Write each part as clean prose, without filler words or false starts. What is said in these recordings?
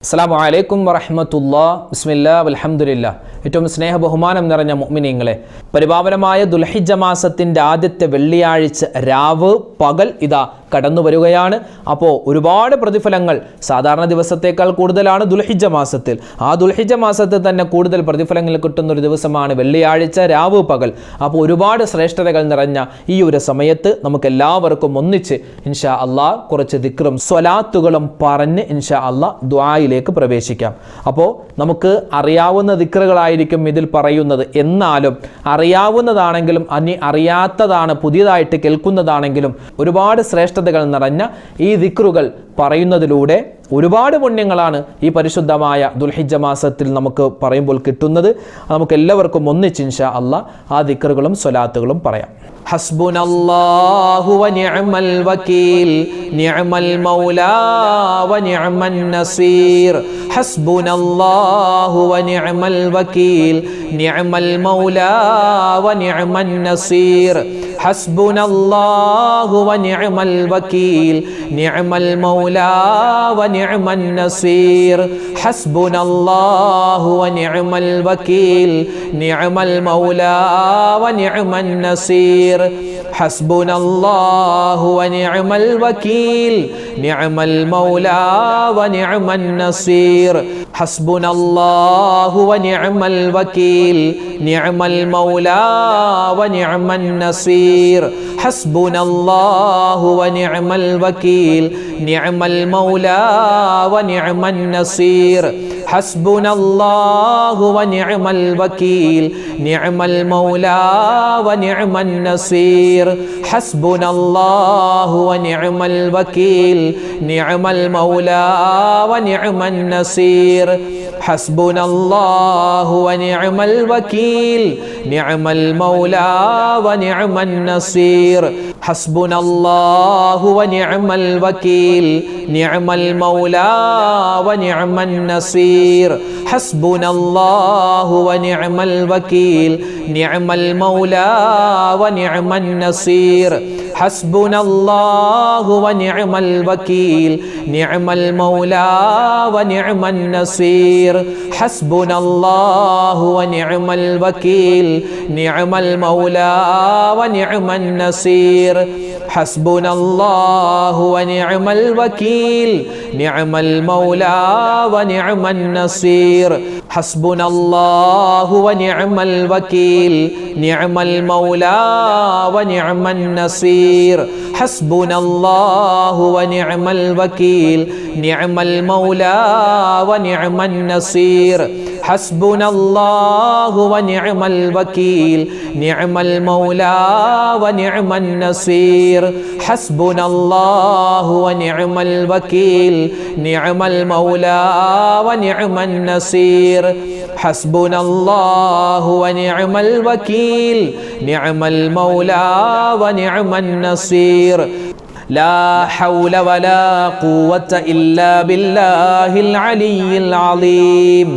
അസ്സലാമു അലൈക്കും വറഹ്മത്തുള്ളാഹി ബിസ്മില്ലാ വൽഹംദുലില്ലാ. ഏറ്റവും സ്നേഹ ബഹുമാനം നിറഞ്ഞ മുഅ്മിനീങ്ങളെ, പരിപാവനമായ ദുൽഹിജ്ജ മാസത്തിൻ്റെ ആദ്യത്തെ വെള്ളിയാഴ്ച രാവ് പകൽ ഇതാ കടന്നു വരികയാണ്. അപ്പോൾ ഒരുപാട് പ്രതിഫലങ്ങൾ സാധാരണ ദിവസത്തേക്കാൾ കൂടുതലാണ് ദുൽഹിജ്ജ മാസത്തിൽ. ആ ദുൽഹിജ്ജ മാസത്തിൽ തന്നെ കൂടുതൽ പ്രതിഫലങ്ങൾ കിട്ടുന്ന ഒരു ദിവസമാണ് വെള്ളിയാഴ്ച രാവ് പകൽ. അപ്പോൾ ഒരുപാട് ശ്രേഷ്ഠതകൾ നിറഞ്ഞ ഈ ഒരു സമയത്ത് നമുക്ക് എല്ലാവർക്കും ഒന്നിച്ച് ഇൻഷാ അള്ളാഹ് കുറച്ച് ദിക്റും സ്വലാത്തുകളും പറഞ്ഞ് ഇൻഷാ അള്ളാഹ് ദുആയിലേക്ക് പ്രവേശിക്കാം. അപ്പോൾ നമുക്ക് അറിയാവുന്ന ദിക്റുകളായിരിക്കും ഇതിൽ പറയുന്നത്. എന്നാലും അറിയാവുന്നതാണെങ്കിലും അറിയാത്തതാണ്, പുതിയതായിട്ട് കേൾക്കുന്നതാണെങ്കിലും ഒരുപാട് ശ്രേഷ്ഠതകൾ നിറഞ്ഞ ഈ ദിക്റുകൾ പറയുന്നതിലൂടെ ഒരുപാട് പുണ്യങ്ങളാണ് ഈ പരിശുദ്ധമായ ദുൽഹിജ്ജ മാസത്തിൽ നമുക്ക് പറയുമ്പോൾ കിട്ടുന്നത്. നമുക്ക് എല്ലാവർക്കും ഒന്നിച്ച് ഇൻഷാ അള്ളാഹ് ആ ദിക്റുകളും സ്വലാത്തുകളും പറയാം. ഹസ്ബുനല്ലാഹു വ നിഅമൽ വകീൽ നിഅമൽ മൗലാ വ നിഅമൻ നസീർ. ഹസ്ബുനല്ലാഹു വ നിഅമൽ വകീൽ നിഅമൽ മൗലാ വ നിഅമൻ നസീർ. ഹസ്ബുനല്ലാഹു വ നിഅമൽ വകീൽ നിഅമൽ മൗലാ വ നിഅമൻ നസീർ. ഹസ്ബുനല്ലാഹു വ നിഅമൽ വകീൽ നിഅമൽ മൗലാ വ നിഅമൻ നസീർ. ഹസ്ബുനല്ലാഹു വ നിഅമൽ വകീൽ നിഅമൽ മൗലാ വ നിഅമൻ നസീർ. ഹസ്ബുനല്ലാഹു വ നിഅമൽ വകീൽ നിഅമൽ മൗലാ വ നിഅമൻ നസീർ. ഹസ്ബുനല്ലാഹു വ നിഅമൽ വകീൽ നിഅമൽ മൗലാ വ നിഅമൻ നസീർ. ഹസ്ബുനല്ലാഹു വ നിഅമൽ വകീൽ നിഅമൽ മൗലാ വ നിഅമൻ നസീർ. ഹസ്ബുനല്ലാഹു വ നിഅമൽ വകീൽ നിഅമൽ മൗലാ വ നിഅമൻ നസീർ. ഹസ്ബുനല്ലാഹു വ നിഅമൽ വകീൽ നിഅമൽ മൗലാ വ നിഅമൻ നസീർ. ഹസ്ബുനല്ലാഹു വ നിഅമൽ വകീൽ നിഅമൽ മൗലാ വ നിഅമൻ നസീർ. ഹസ്ബുനല്ലാഹു വ നിഅമൽ വകീൽ നിഅമൽ മൗലാ വ നിഅമൻ നസീർ. ഹസ്ബുനല്ലാഹു വ നിഅമൽ വകീൽ നിഅമൽ മൗലാ വ നിഅമൻ നസീർ. ഹസ്ബുനല്ലാഹു വ നിഅമൽ വകീൽ നിഅമൽ മൗലാ വ നിഅമൻ നസീർ. ഹസ്ബുനല്ലാഹു വ നിഅമൽ വകീൽ നിഅമൽ മൗലാ വ നിഅമൻ നസീർ. ഹസ്ബുനല്ലാഹു വ നിഅമൽ വകീൽ നിഅമൽ മൗലാ വ നിഅമൻ നസീർ. ഹസ്ബുനല്ലാഹു വ നിഅമൽ വകീൽ നിഅമൽ മൗലാ വ നിഅമൻ നസീർ. ഹസ്ബുനല്ലാഹു വ നിഅമൽ വകീൽ നിഅമൽ മൗലാ വ നിഅമൻ നസീർ. ഹസ്ബുനല്ലാഹു വ നിഅമൽ വകീൽ നിഅമൽ മൗലാ വ നിഅമൻ നസീർ. ഹസ്ബുനല്ലാഹു വ നിഅമൽ വകീൽ നിഅമൽ മൗലാ വ നിഅമൻ നസീർ. لا حول ولا قوة إلا بالله العلي العظيم.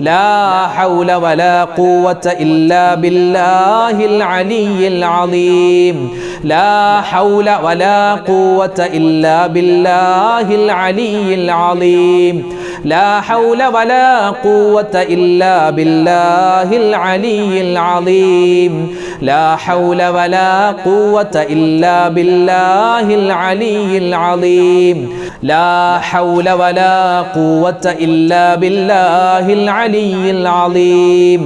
لا حول ولا قوة إلا بالله العلي العظيم. لا حول ولا قوة إلا بالله العلي العظيم. لا حول ولا قوة إلا بالله العلي العظيم. لا حول ولا قوة إلا بالله العلي العظيم. لا حول ولا قوة إلا بالله العلي العظيم.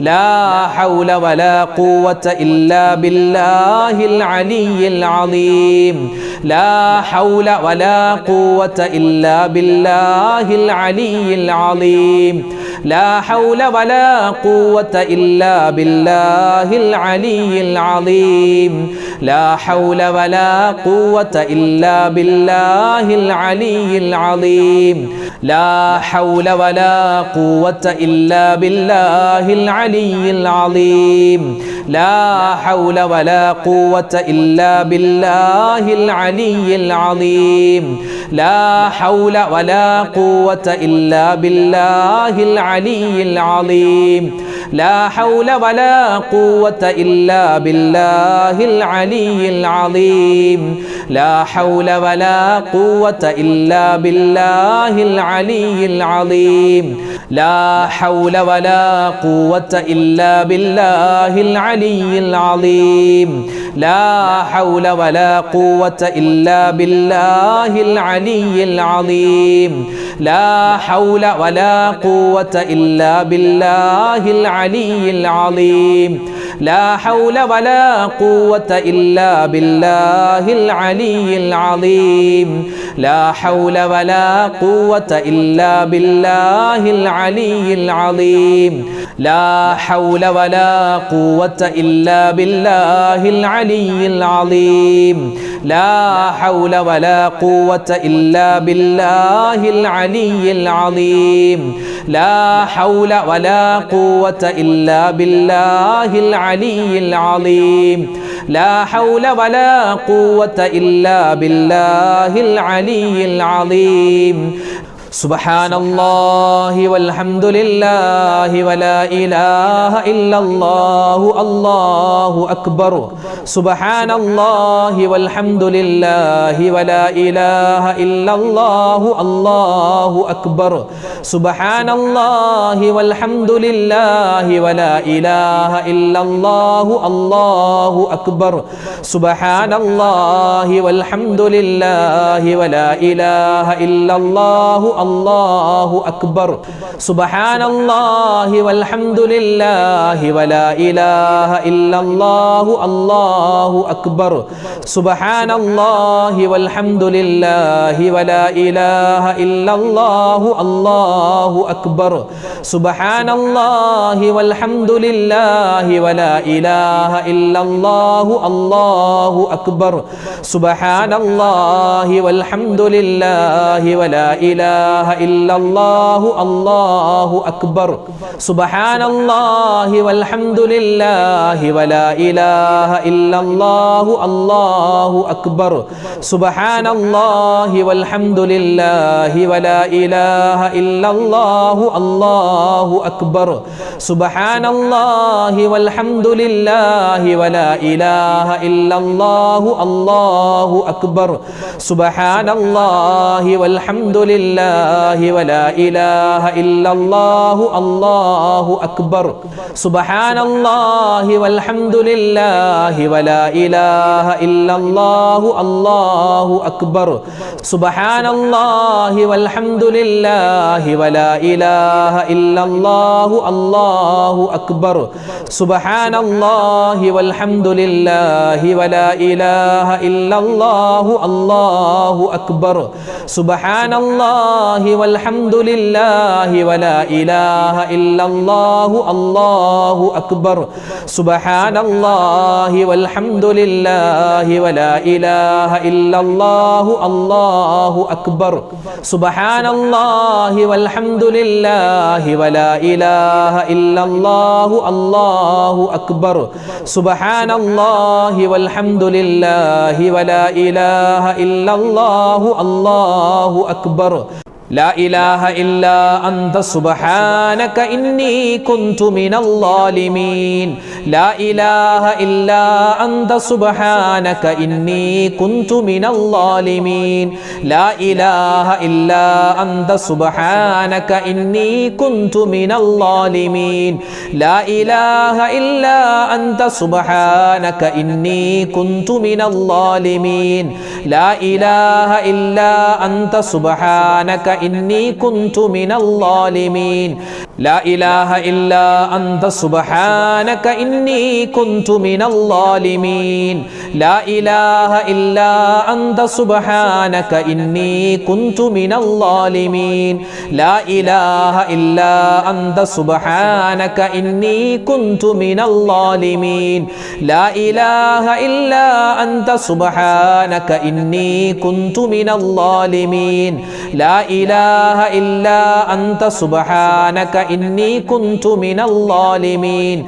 لا حول ولا قوة إلا بالله العلي العظيم. لا حول ولا قوة إلا بالله العلي العظيم. لا حول ولا قوة إلا بالله العلي العظيم. لا حول ولا قوة إلا بالله العلي العظيم. لا حول ولا قوة إلا بالله العلي العظيم. لا حول ولا قوة إلا بالله العلي العظيم. لا حول ولا قوة إلا بالله العلي العظيم. لا حول ولا قوة إلا بالله العلي العظيم لا حول ولا قوة إلا بالله العلي العظيم لا حول ولا قوة إلا بالله العلي العظيم لا حول ولا قوة إلا بالله العلي العظيم لا حول ولا قوة إلا بالله العلي العظيم لا حول ولا قوة إلا بالله العلي العظيم لا حول ولا قوة إلا بالله العلي العظيم لا حول ولا قوة إلا بالله العلي العظيم لا حول ولا قوة إلا بالله العلي العظيم لا حول ولا قوة إلا بالله العلي العظيم لا حول ولا قوة إلا بالله العلي العظيم سبحان الله والحمد لله ولا إله إلا الله الله أكبر سبحان الله والحمد لله ولا إله إلا الله الله أكبر سبحان الله والحمد لله ولا إله إلا الله الله أكبر سبحان الله والحمد لله ولا إله إلا الله الله أكبر سبحان الله والحمد لله ولا إله إلا الله الله أكبر سبحان الله والحمد لله ولا إله إلا الله الله أكبر سبحان الله والحمد لله ولا إله إلا الله الله أكبر سبحان الله والحمد لله ولا إله إلا الله الله أكبر سبحان الله والحمد لله ولا إله إلا الله الله أكبر سبحان الله والحمد لله ولا إله إلا الله الله أكبر سبحان الله والحمد لله ولا إله إلا الله الله أكبر سبحان الله والحمد لله ولا إله إلا الله الله أكبر سبحان الله والحمد لله ولا إله إلا الله الله أكبر سبحان الله والحمد لله ولا إله إلا الله الله أكبر سبحان الله والحمد لله ولا إله إلا الله الله أكبر سبحان الله والحمد لله ولا إله إلا الله الله أكبر سبحان الله والحمد لله ولا إله إلا الله الله أكبر سبحان الله والحمد لله ولا إله إلا الله الله أكبر سبحان الله والحمد لله ولا إله إلا الله الله أكبر لا إله إلا أنت سبحانك إني كنت من الظالمين لا إله إلا أنت سبحانك إني كنت من الظالمين لا إله إلا أنت سبحانك إني كنت من الظالمين لا إله إلا أنت سبحانك إني كنت من الظالمين لا إله إلا أنت سبحانك إني كنت من الظالمين لا إله إلا أنت سبحانك إني كنت من الظالمين لا إله إلا أنت سبحانك إني كنت من الظالمين لا إله إلا أنت سبحانك إني كنت من الظالمين لا إله إلا أنت سبحانك إني كنت من الظالمين لا إله إلا أنت سبحانك إني كنت من الظالمين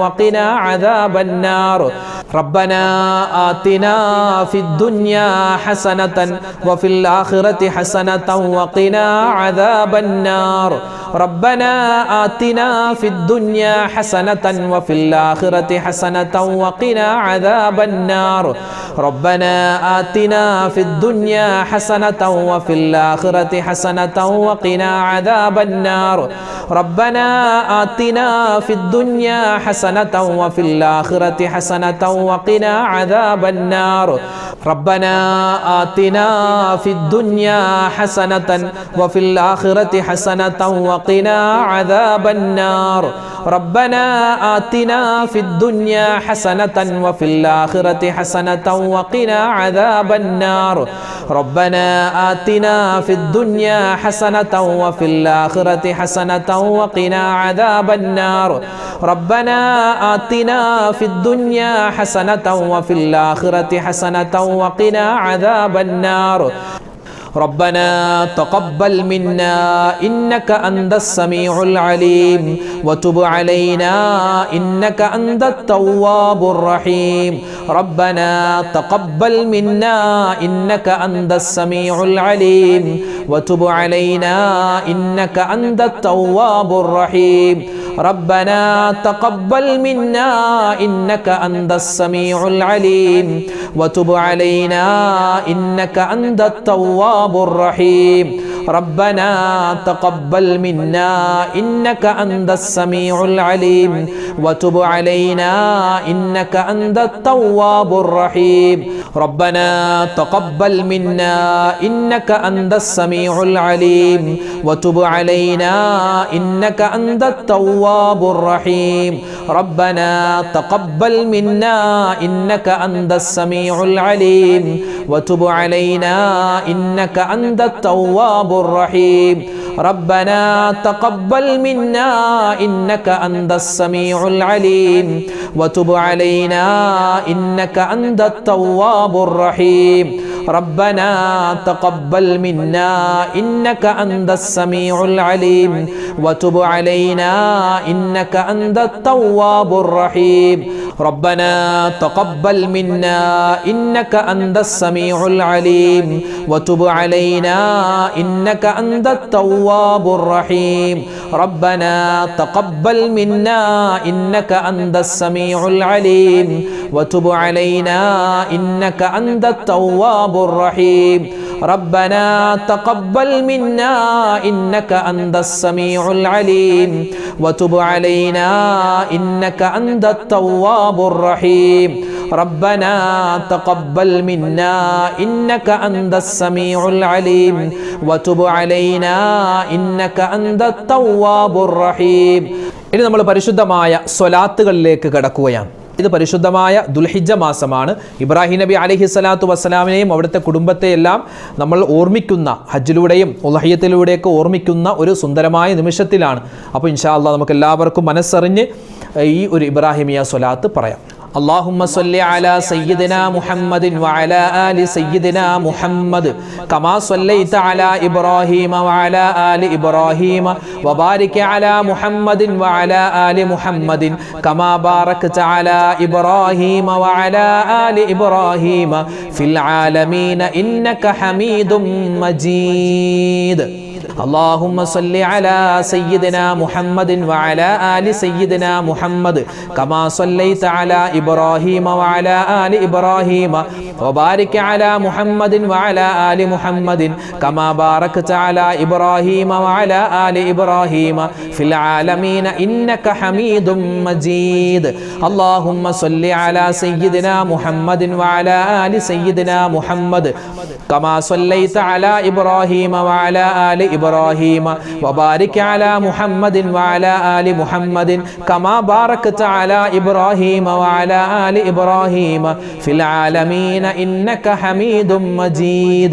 وقنا عذاب النار ربنا آتنا في الدنيا حسنة وفي الآخرة حسنة وقنا عذاب النار ربنا آتنا في الدنيا حسنة وفي الآخرة حسنة وقنا عذاب النار ربنا آتنا في الدنيا حسنة وفي الآخرة حسنة وقنا عذاب النار ربنا آتنا في الدنيا حسنة وفي الآخرة حسنة وقنا عذاب النار ربنا آتنا في الدنيا حسنة وفي الآخرة حسنة وقنا عذاب النار ربنا آتنا في الدنيا حسنة وفي الآخرة حسنة وقنا عذاب النار ربنا آتنا في الدنيا حسنة وفي الآخرة حسنة وقنا عذاب النار ربنا آتنا في الدنيا حسنة وفي الآخرة حسنة وقنا عذاب النار ربنا تقبل منا إنك أنت السميع العليم وتب علينا إنك أنت التواب الرحيم ربنا تقبل منا إنك أنت السميع العليم وتب علينا إنك أنت التواب الرحيم ربنا تقبل منا إنك أنت السميع العليم وتب علينا إنك أنت التواب الرحيم ربنا تقبل منا إنك أنت السميع العليم وتب علينا إنك أنت التواب الرحيم ربنا تقبل منا إنك أنت السميع العليم وتب علينا إنك أنت التواب الرحيم ربنا تقبل منا إنك أنت السميع العليم وتب علينا إنك أنت التواب الرحيم ربنا تقبل منا إنك أنت السميع العليم وتب علينا إنك أنت التواب الرحيم ربنا تقبل منا إنك أنت السميع العليم وتب علينا إنك أنت التواب الرحيم ربنا تقبل منا إنك أنت السميع العليم وتب علينا إنك أنت التواب الرحيم ربنا تقبل منا إنك أنت السميع العليم وتب علينا إنك أنت التواب الرحيم ربنا تقبل منا إنك أنت السميع العليم وتب علينا إنك أنت التواب الرحيم ربنا تقبل منا إنك أنت السميع العليم وتب علينا إنك أنت التواب الرحيم ഇനി നമ്മൾ പരിശുദ്ധമായ സ്വലാത്തുകളിലേക്ക് കടക്കുകയാണ്. ഇത് പരിശുദ്ധമായ ദുൽഹിജ്ജ മാസമാണ്. ഇബ്രാഹിം നബി അലൈഹിസ്സലാത്തു വസ്സലാമിനെയും അവിടുത്തെ കുടുംബത്തെയെല്ലാം നമ്മൾ ഓർമ്മിക്കുന്ന, ഹജ്ജിലൂടെയും ഉളഹിയ്യത്തിലൂടെയൊക്കെ ഓർമ്മിക്കുന്ന ഒരു സുന്ദരമായ നിമിഷത്തിലാണ്. അപ്പോൾ ഇൻഷാ അല്ലാഹ് നമുക്ക് എല്ലാവർക്കും മനസ്സറിഞ്ഞ് ഈ ഒരു ഇബ്രാഹിമിയ സ്വലാത്ത് പറയാം. اللهم صل على سيدنا محمد وعلى آل سيدنا محمد كما صليت على إبراهيم وعلى آل إبراهيم وبارك على محمد وعلى آل محمد كما باركت على إبراهيم وعلى آل إبراهيم في العالمين إنك حميد مجيد. اللهم صل على سيدنا محمد وعلى آل سيدنا محمد كما صليت على إبراهيم وعلى آل إبراهيم وبارك على محمد وعلى آل محمد كما باركت على إبراهيم وعلى آل إبراهيم في العالمين إنك حميد مجيد. اللهم صل على سيدنا محمد وعلى آل سيدنا محمد كما صليت على إبراهيم وعلى آل إبراهيم وبارك على محمد وعلى آل محمد كما باركت على إبراهيم وعلى آل إبراهيم في العالمين إنك حميد مجيد.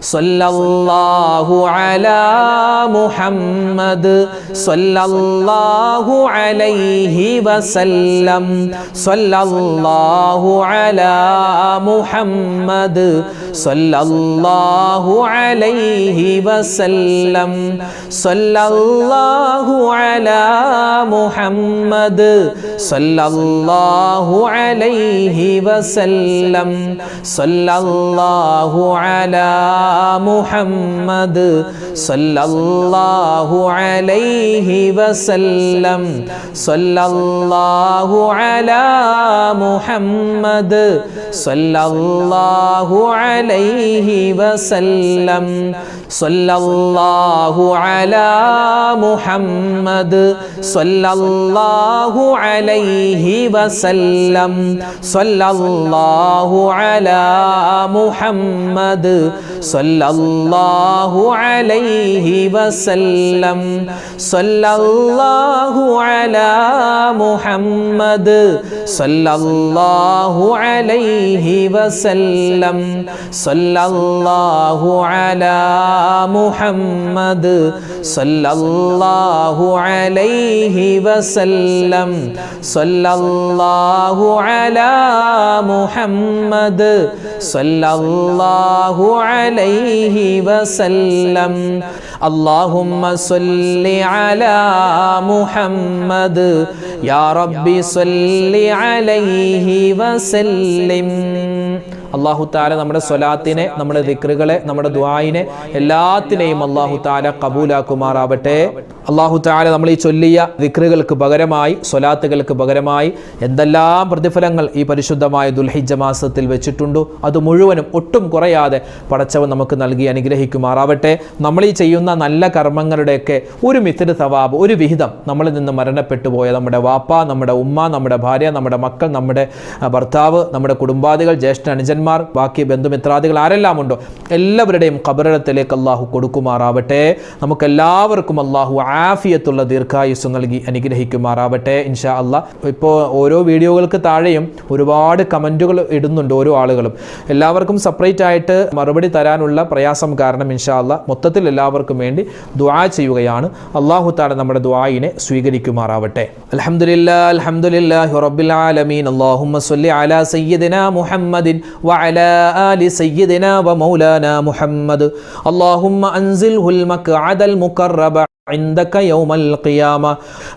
സല്ലല്ലാഹു അലാ മുഹമ്മദ് സല്ലല്ലാഹു അലൈഹി വസല്ലം സല്ലല്ലാഹു അലാ മുഹമ്മദ് സല്ലല്ലാഹു അലൈഹി വസല്ലം സല്ലല്ലാഹു അലാ മുഹമ്മദ് സല്ലല്ലാഹു അലൈഹി വസല്ലം സല്ലല്ലാഹു അലാ മുഹമ്മദ് സല്ലല്ലാഹു അലൈഹി വസല്ലം സല്ലല്ലാഹു അലാ മുഹമ്മദ് സല്ലല്ലാഹു അലൈഹി വസല്ലം സല്ലല്ലാഹു അലാ മുഹമ്മദ് സല്ലല്ലാഹു അലൈഹി വസല്ലം സല്ലല്ലാഹു അലാ മുഹമ്മദ് സല്ലല്ലാഹു അലൈഹി വസല്ലം സല്ലല്ലാഹു അലാ മുഹമ്മദ് സല്ലല്ലാഹു അലൈഹി വസല്ലം സല്ലല്ലാഹു അലാ മുഹമ്മദ് സല്ലല്ലാഹു അലൈഹി വസല്ലം സല്ലല്ലാഹു അലാ മുഹമ്മദ് സല്ലല്ലാഹു അലൈഹി വസല്ലം اللهم صل على محمد يا ربي صل عليه وسلم. അല്ലാഹു തആല നമ്മുടെ സ്വലാത്തിനെ, നമ്മുടെ ദിക്റുകളെ, നമ്മുടെ ദുആയിനെ എല്ലാത്തിനെയും അല്ലാഹു തആല കബൂലാക്കുമാറാവട്ടെ. അല്ലാഹു തആല നമ്മൾ ഈ ചൊല്ലിയ ദിക്റുകൾക്ക് പകരമായി, സ്വലാത്തുകൾക്ക് പകരമായി എന്തെല്ലാം പ്രതിഫലങ്ങൾ ഈ പരിശുദ്ധമായ ദുൽഹിജ്ജ മാസത്തിൽ വെച്ചിട്ടുണ്ടോ അത് മുഴുവനും ഒട്ടും കുറയാതെ പടച്ചവൻ നമുക്ക് നൽകി അനുഗ്രഹിക്കുമാറാവട്ടെ. നമ്മൾ ഈ ചെയ്യുന്ന നല്ല കർമ്മങ്ങളുടെയൊക്കെ ഒരു മിത്ര് സവാബ്, ഒരു വിഹിതം നമ്മളിൽ നിന്ന് മരണപ്പെട്ടു പോയ നമ്മുടെ വാപ്പ, നമ്മുടെ ഉമ്മ, നമ്മുടെ ഭാര്യ, നമ്മുടെ മക്കൾ, നമ്മുടെ ഭർത്താവ്, നമ്മുടെ കുടുംബാദികൾ, ജ്യേഷ്ഠ അനുജന്മാർ, ബാക്കി ബന്ധുമിത്രാദികൾ ആരെല്ലാം ഉണ്ടോ എല്ലാവരുടെയും ഖബറിടത്തിലേക്ക് അല്ലാഹു കൊടുക്കുമാറാവട്ടെ. നമുക്കെല്ലാവർക്കും അല്ലാഹു ആഫിയത്തുള്ള ദീർഘായുസ് നൽകി അനുഗ്രഹിക്കുമാറാവട്ടെ ഇൻഷാ അല്ലാഹ്. ഇപ്പോൾ ഓരോ വീഡിയോകൾക്ക് താഴെയും ഒരുപാട് കമൻറ്റുകൾ ഇടുന്നുണ്ട് ഓരോ ആളുകളും. എല്ലാവർക്കും സെപ്പറേറ്റ് ആയിട്ട് മറുപടി തരാനുള്ള പ്രയാസം കാരണം ഇൻഷാ അല്ലാഹ് മൊത്തത്തിൽ എല്ലാവർക്കും വേണ്ടി ദുആ ചെയ്യുകയാണ്. അല്ലാഹു തആല നമ്മുടെ ദുആയിനെ സ്വീകരിക്കുമാറാവട്ടെ. അൽഹംദുലില്ലാഹി അൽഹംദുലില്ലാഹി റബ്ബിൽ ആലമീൻ. അല്ലാഹുമ്മ സ്വല്ലി അലാ സയ്യിദിനാ മുഹമ്മദിൻ വഅലാ ആലി സയ്യിദിനാ വമൗലാനാ മുഹമ്മദ്. അല്ലാഹുമ്മ അൻസിൽഹുൽ മഖ്അദൽ മുഖറബ ഇൻദക യൗമൽ ഖിയാമ.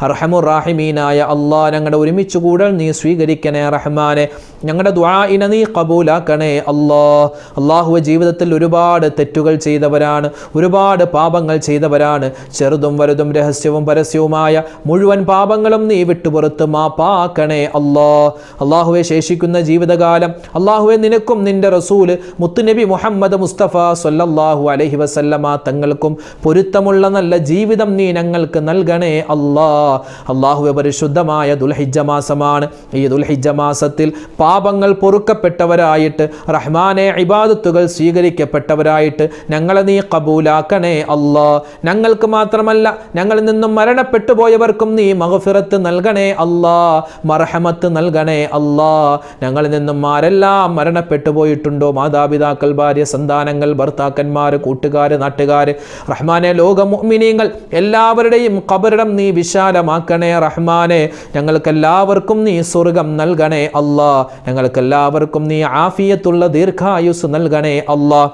അർഹമുർ റഹീമീനായ അല്ലാഹ്, ഞങ്ങളുടെ ഒരുമിച്ച് കൂടൽ നീ സ്വീകരിക്കണേ റഹ്മാനെ. ഞങ്ങളുടെ ദുആഇനെ നീ കബൂലാക്കണേ അല്ലാഹ്. അല്ലാഹുവേ, ജീവിതത്തിൽ ഒരുപാട് തെറ്റുകൾ ചെയ്തവരാണ്, ഒരുപാട് പാപങ്ങൾ ചെയ്തവരാണ്. ചെറുതും വലുതും രഹസ്യവും പരസ്യവുമായ മുഴുവൻ പാപങ്ങളും നീ വിട്ടുപുറത്ത് മാപ്പാക്കണേ അല്ലാഹ്. അല്ലാഹുവേ, ശേഷിക്കുന്ന ജീവിതകാലം അല്ലാഹുവേ നിനക്കും നിന്റെ റസൂല് മുത്തുനബി മുഹമ്മദ് മുസ്തഫ സ്വല്ലല്ലാഹു അലൈഹി വസല്ലമ തങ്ങൾക്കും പൊരുത്തമുള്ള നല്ല ജീവിതം നീ ഞങ്ങൾക്ക് നൽകണേ അല്ലാഹ്. അല്ലാഹുവേ, പരിശുദ്ധമായ ദുൽഹിജ്ജ മാസമാണ്. ഈ ദുൽഹിജ്ജ മാസത്തിൽ പാപങ്ങൾ പൊറുക്കപ്പെട്ടവരായിട്ട് റഹ്മാനെ ഇബാദത്തുകൾ സ്വീകരിക്കപ്പെട്ടവരായിട്ട് ഞങ്ങളെ നീ കബൂലാക്കണേ അല്ലാഹ്. ഞങ്ങൾക്ക് മാത്രമല്ല ഞങ്ങളിൽ നിന്നും മരണപ്പെട്ടു പോയവർക്കും നീ മഗ്ഫിറത്ത് നൽകണേ അല്ലാഹ്, മർഹമത്ത് നൽകണേ അല്ലാഹ്. ഞങ്ങളിൽ നിന്നും ആരെല്ലാം മരണപ്പെട്ടു പോയിട്ടുണ്ടോ, മാതാപിതാക്കൾ, ഭാര്യ, സന്താനങ്ങൾ, ഭർത്താക്കന്മാർ, കൂട്ടുകാർ, നാട്ടുകാർ, റഹ്മാനെ ലോക മുഅ്മിനീങ്ങൾ എല്ലാവരുടെയും ഖബറിടം നീ വിശാലമാക്കണേ റഹ്മാനെ. ഞങ്ങൾക്കെല്ലാവർക്കും നീ സ്വർഗം നൽകണേ അല്ലാഹ്. ഞങ്ങൾക്കെല്ലാവർക്കും നീ ആഫിയത്തുള്ള ദീർഘായുസ് നൽകണേ അല്ലാഹ്.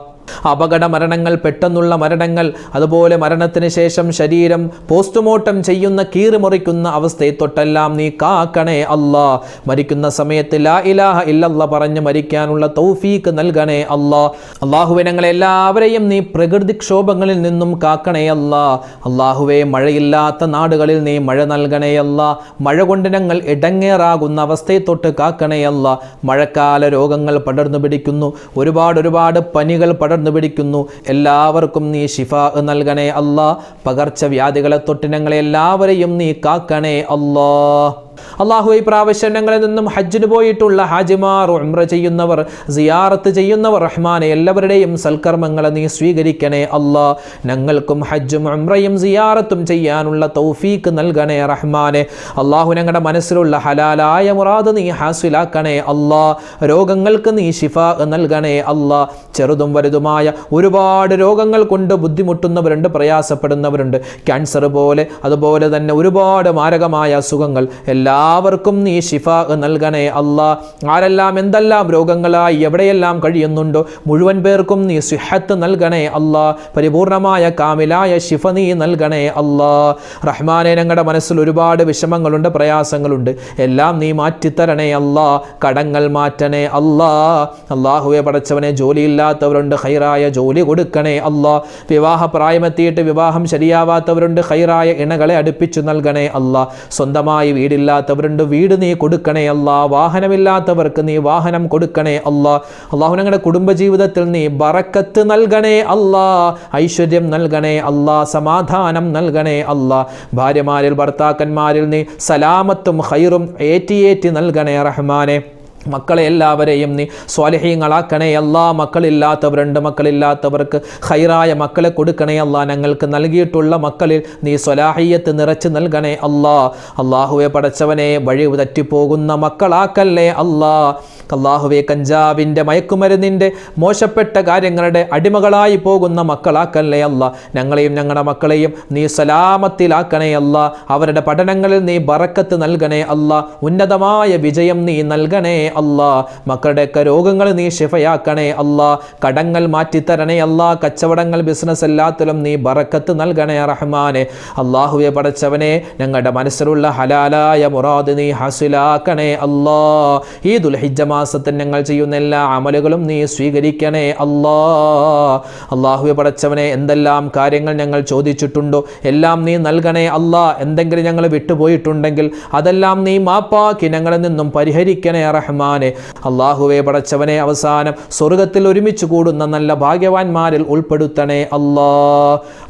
അപകട മരണങ്ങൾ, പെട്ടെന്നുള്ള മരണങ്ങൾ, അതുപോലെ മരണത്തിന് ശേഷം ശരീരം പോസ്റ്റ്മോർട്ടം ചെയ്യുന്ന, കീറിമുറിക്കുന്ന അവസ്ഥയെ തൊട്ടെല്ലാം നീ കാക്കണേ അല്ലാഹ്. മരിക്കുന്ന സമയത്ത് ലാ ഇലാഹ ഇല്ലല്ലാഹ് പറഞ്ഞ് മരിക്കാനുള്ള തൗഫീക്ക് നൽകണേ അല്ലാഹ്. അല്ലാഹുവേ, ഞങ്ങളെല്ലാവരെയും നീ പ്രകൃതിക്ഷോഭങ്ങളിൽ നിന്നും കാക്കണേ അല്ലാഹ്. അല്ലാഹുവേ, മഴയില്ലാത്ത നാടുകളിൽ നീ മഴ നൽകണേ അല്ലാഹ്. മഴ കൊണ്ട് ഞങ്ങൾ ഇടങ്ങേറാകുന്ന അവസ്ഥയെ തൊട്ട് കാക്കണേ അല്ലാഹ്. മഴക്കാല രോഗങ്ങൾ പടർന്നു പിടിക്കുന്നു, ഒരുപാട് പനികൾ പടർന്നു പിടിക്കുന്നു. എല്ലാവർക്കും നീ ശിഫാ നൽകണേ അല്ലാഹ്. പകർച്ചവ്യാധികളെ തൊട്ട് ഞങ്ങളെ എല്ലാവരെയും നീ കാക്കണേ അല്ലാഹ്. അള്ളാഹു ഈ പ്രാവശ്യം ഞങ്ങളിൽ നിന്നും ഹജ്ജിന് പോയിട്ടുള്ള ഹാജിമാർ, ഉംറ ചെയ്യുന്നവർ, സിയാറത്ത് ചെയ്യുന്നവർ റഹ്മാനെ എല്ലാവരുടെയും സൽക്കർമ്മങ്ങളെ നീ സ്വീകരിക്കണേ അല്ലാ. ഞങ്ങൾക്കും ഹജ്ജും ഉംറയും സിയാറത്തും ചെയ്യാനുള്ള തൗഫീക്ക് നൽകണേ റഹ്മാനെ. അള്ളാഹു ഞങ്ങളുടെ മനസ്സിലുള്ള ഹലാലായ മുറാദ് നീ ഹാസിലാക്കണേ അല്ലാ. രോഗങ്ങൾക്ക് നീ ശിഫാ നൽകണേ അല്ലാ. ചെറുതും വലുതുമായ ഒരുപാട് രോഗങ്ങൾ കൊണ്ട് ബുദ്ധിമുട്ടുന്നവരുണ്ട്, പ്രയാസപ്പെടുന്നവരുണ്ട്. ക്യാൻസർ പോലെ, അതുപോലെ തന്നെ ഒരുപാട് മാരകമായ അസുഖങ്ങൾ, എല്ലാവർക്കും നീ ശിഫാ നൽകണേ അല്ലാ. ആരെല്ലാം എന്തെല്ലാം രോഗങ്ങളായി എവിടെയെല്ലാം കഴിയുന്നുണ്ടോ മുഴുവൻ പേർക്കും നീ സിഹത്ത് നൽകണേ അല്ലാ. പരിപൂർണമായ കാമിലായ ശിഫ നീ നൽകണേ അല്ലാ. റഹ്മാനെ, ഞങ്ങളുടെ മനസ്സിൽ ഒരുപാട് വിഷമങ്ങളുണ്ട്, പ്രയാസങ്ങളുണ്ട്, എല്ലാം നീ മാറ്റിത്തരണേ അല്ലാ. കടങ്ങൾ മാറ്റണേ അല്ലാ. അള്ളാഹുവെ പടച്ചവനെ, ജോലിയില്ലാത്തവരുണ്ട്, ഖൈറായ ജോലി കൊടുക്കണേ അല്ലാ. വിവാഹ പ്രായമെത്തിയിട്ട് വിവാഹം ശരിയാവാത്തവരുണ്ട്, ഖൈറായ ഇണകളെ അടുപ്പിച്ചു നൽകണേ അല്ലാ. സ്വന്തമായി വീടില്ലാത്തവരുണ്ട്, വീട് നീ കൊടുക്കണേ അല്ലാ. വാഹനമില്ലാത്തവർക്ക് നീ വാഹനം കൊടുക്കണേ അല്ലാ. അള്ളാഹു ഞങ്ങളുടെ കുടുംബജീവിതത്തിൽ നീ ബറക്കത്ത് നൽകണേ അല്ലാ. ഐശ്വര്യം നൽകണേ അല്ലാ. സമാധാനം നൽകണേ അല്ലാ. ഭാര്യമാരിൽ ഭർത്താക്കന്മാരിൽ നീ സലാമത്തും ഖൈറും ഏറ്റി നൽകണേ റഹ്മാനെ. മക്കളെ എല്ലാവരെയും നീ സ്വാലിഹീങ്ങളാക്കണേ അല്ലാ. മക്കളില്ലാത്തവർക്ക് ഖൈറായ മക്കളെ കൊടുക്കണേ അല്ലാ. ഞങ്ങൾക്ക് നൽകിയിട്ടുള്ള മക്കളിൽ നീ സ്വലാഹിയത്ത് നിറച്ച് നൽകണേ അല്ലാ. അള്ളാഹുവെ പടച്ചവനെ, വഴി തെറ്റിപ്പോകുന്ന മക്കളാക്കല്ലേ അല്ലാ. അള്ളാഹുവെ, കഞ്ചാവിൻ്റെ, മയക്കുമരുന്നിൻ്റെ, മോശപ്പെട്ട കാര്യങ്ങളുടെ അടിമകളായി പോകുന്ന മക്കളാക്കല്ലേ അല്ലാ. ഞങ്ങളെയും ഞങ്ങളുടെ മക്കളെയും നീ സലാമത്തിലാക്കണേ അല്ലാ. അവരുടെ പഠനങ്ങളിൽ നീ ബറക്കത്ത് നൽകണേ അല്ലാ. ഉന്നതമായ വിജയം നീ നൽകണേ അല്ലാ. മക്കളുടെയൊക്കെ രോഗങ്ങൾ നീ ശിഫയാക്കണേ അല്ലാ. കടങ്ങൾ മാറ്റിത്തരണേ അല്ലാ. കച്ചവടങ്ങൾ, ബിസിനസ് എല്ലാത്തിലും നീ ബറക്കത്ത് നൽകണേ റഹ്മാനെ. അള്ളാഹുവെ പടച്ചവനെ, ഞങ്ങളുടെ മനസ്സിലുള്ള ഹലാലായ മുറാദ് നീ ഹാസിലാക്കണേ അല്ലാ. ഈ ദുൽഹിജ്ജ മാസത്തിൽ ഞങ്ങൾ ചെയ്യുന്ന എല്ലാ അമലുകളും നീ സ്വീകരിക്കണേ അല്ലാ. അള്ളാഹുവെ പടച്ചവനെ, എന്തെല്ലാം കാര്യങ്ങൾ ഞങ്ങൾ ചോദിച്ചിട്ടുണ്ടോ എല്ലാം നീ നൽകണേ അല്ലാ. എന്തെങ്കിലും ഞങ്ങൾ വിട്ടുപോയിട്ടുണ്ടെങ്കിൽ അതെല്ലാം നീ മാപ്പാക്കി ഞങ്ങളിൽ നിന്നും പരിഹരിക്കണേ റഹ്മാനെ. അള്ളാഹുവെ പടച്ചവനെ, അവസാനം സ്വർഗത്തിൽ ഒരുമിച്ച് കൂടുന്ന നല്ല ഭാഗ്യവാന്മാരിൽ ഉൾപ്പെടുത്തണേ അല്ലാ.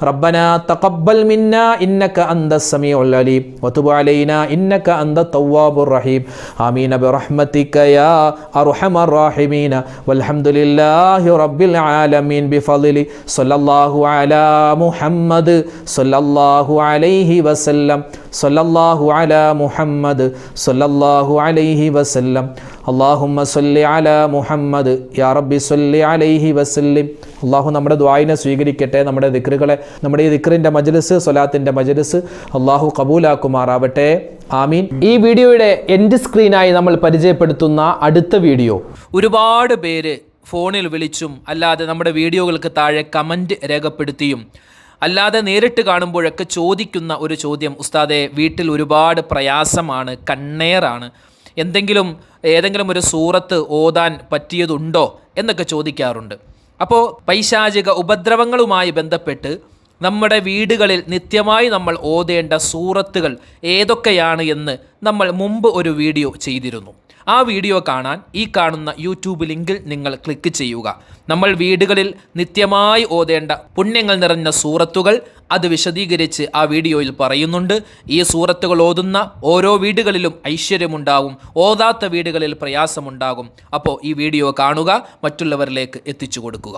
റബ്ബനാ തഖബ്ബൽ മിന്നാ ഇന്നക അന്തസ് സമീഉൽ അലീം വതുബ് അലൈനാ ഇന്നക അന്തത് തവ്വാബുർ റഹീം. ആമീൻ ബിറഹ്മതിക യാ അർഹമർ റഹീമീൻ. വൽഹംദുലില്ലാഹി റബ്ബിൽ ആലമീൻ ബിഫളിലി സ്വല്ലല്ലാഹു അലാ മുഹമ്മദ് സ്വല്ലല്ലാഹു അലൈഹി വസല്ലം. സ്വല്ലല്ലാഹു അലാ മുഹമ്മദ് സ്വല്ലല്ലാഹു അലൈഹി വസല്ലം. അല്ലാഹുമ്മ സ്വല്ലി അലാ മുഹമ്മദ് യാ റബ്ബി സ്വല്ലി അലൈഹി വസല്ലിം. അള്ളാഹു നമ്മുടെ ദുആഇനെ സ്വീകരിക്കട്ടെ. നമ്മുടെ ദിക്റുകളെ, നമ്മുടെ ഈ ദിക്റിൻ്റെ മജ്ലിസ്, സ്വലാത്തിൻ്റെ മജ്ലിസ് അള്ളാഹു കബൂലാക്കുമാറാവട്ടെ. ആമീൻ. ഈ വീഡിയോയുടെ എൻഡ് സ്ക്രീനായി നമ്മൾ പരിചയപ്പെടുത്തുന്ന അടുത്ത വീഡിയോ, ഒരുപാട് പേര് ഫോണിൽ വിളിച്ചും അല്ലാതെ നമ്മുടെ വീഡിയോകൾക്ക് താഴെ കമൻറ്റ് രേഖപ്പെടുത്തിയും അല്ലാതെ നേരിട്ട് കാണുമ്പോഴൊക്കെ ചോദിക്കുന്ന ഒരു ചോദ്യം, ഉസ്താദെ, വീട്ടിൽ ഒരുപാട് പ്രയാസമാണ്, കണ്ണേറാണ്, ഏതെങ്കിലും ഒരു സൂറത്ത് ഓതാൻ പറ്റിയതുണ്ടോ എന്നൊക്കെ ചോദിക്കാറുണ്ട്. അപ്പോൾ പൈശാചിക ഉപദ്രവങ്ങളുമായി ബന്ധപ്പെട്ട് നമ്മുടെ വീടുകളിൽ നിത്യമായി നമ്മൾ ഓതേണ്ട സൂറത്തുകൾ ഏതൊക്കെയാണ് എന്ന് നമ്മൾ മുമ്പ് ഒരു വീഡിയോ ചെയ്തിരുന്നു. ആ വീഡിയോ കാണാൻ ഈ കാണുന്ന യൂട്യൂബ് ലിങ്കിൽ നിങ്ങൾ ക്ലിക്ക് ചെയ്യുക. നമ്മൾ വീടുകളിൽ നിത്യമായി ഓതേണ്ട പുണ്യങ്ങൾ നിറഞ്ഞ സൂറത്തുകൾ അത് വിശദീകരിച്ച് ആ വീഡിയോയിൽ പറയുന്നുണ്ട്. ഈ സൂറത്തുകൾ ഓതുന്ന ഓരോ വീടുകളിലും ഐശ്വര്യമുണ്ടാകും, ഓതാത്ത വീടുകളിൽ പ്രയാസമുണ്ടാകും. അപ്പോൾ ഈ വീഡിയോ കാണുക, മറ്റുള്ളവരിലേക്ക് എത്തിച്ചു കൊടുക്കുക.